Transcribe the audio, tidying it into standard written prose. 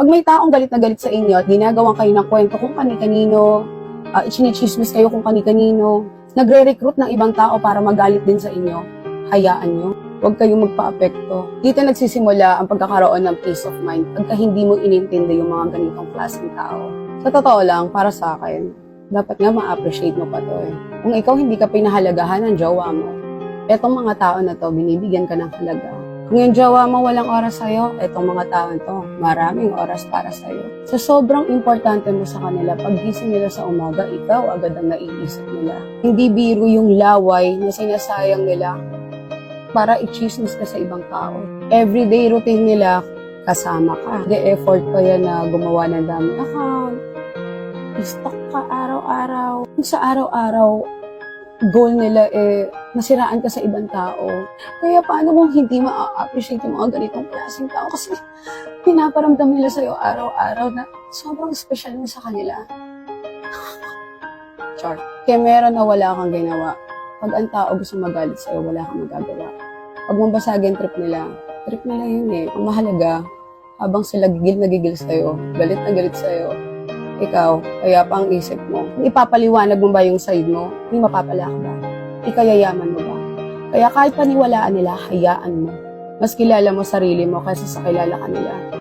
Pag may taong galit na galit sa inyo at ginagawan kayo ng kwento kung kani-kanino, ichinichismis kayo kung kani-kanino, nagre-recruit ng ibang tao para magalit din sa inyo, hayaan nyo. Huwag kayong magpa-apekto. Dito nagsisimula ang pagkakaroon ng peace of mind pagka hindi mo inintindi yung mga ganitong klaseng tao. Sa totoo lang, para sa akin, dapat nga ma-appreciate mo pa to eh. Kung ikaw hindi ka pinahalagahan ng jowa mo, etong mga tao na to, binibigyan ka ng halaga. Kung yung jowa mo walang oras sa'yo, etong mga tao to, maraming oras para sa'yo. So sobrang importante mo sa kanila, pag gising nila sa umaga, ikaw agad ang naiisip nila. Hindi biro yung laway na sinasayang nila para i-chismis ka sa ibang tao. Everyday routine nila, kasama ka. The effort pa yan na gumawa ng dami account, i-stock ka araw-araw. Kung sa araw-araw, goal nila masiraan ka sa ibang tao. Kaya paano kung hindi ma-appreciate yung mga ganitong klaseng tao? Kasi pinaparamdam nila sa'yo araw-araw na sobrang special mo sa kanila. Char. Kaya meron na wala kang ginawa. Pag ang tao gusto magalit sa'yo, wala kang magagawa. Pag mabasagin trip nila yun eh. Ang mahalaga, habang sila gigil na gigil sa'yo, galit na galit sa'yo, ikaw, kaya pa ang isip mo. Kung ipapaliwanag mo ba yung side mo, hindi mapapala ka ba? Ikayayaman mo ba? Kaya kahit paniwalaan nila, hayaan mo. Mas kilala mo sarili mo kaysa sa kilala ka nila.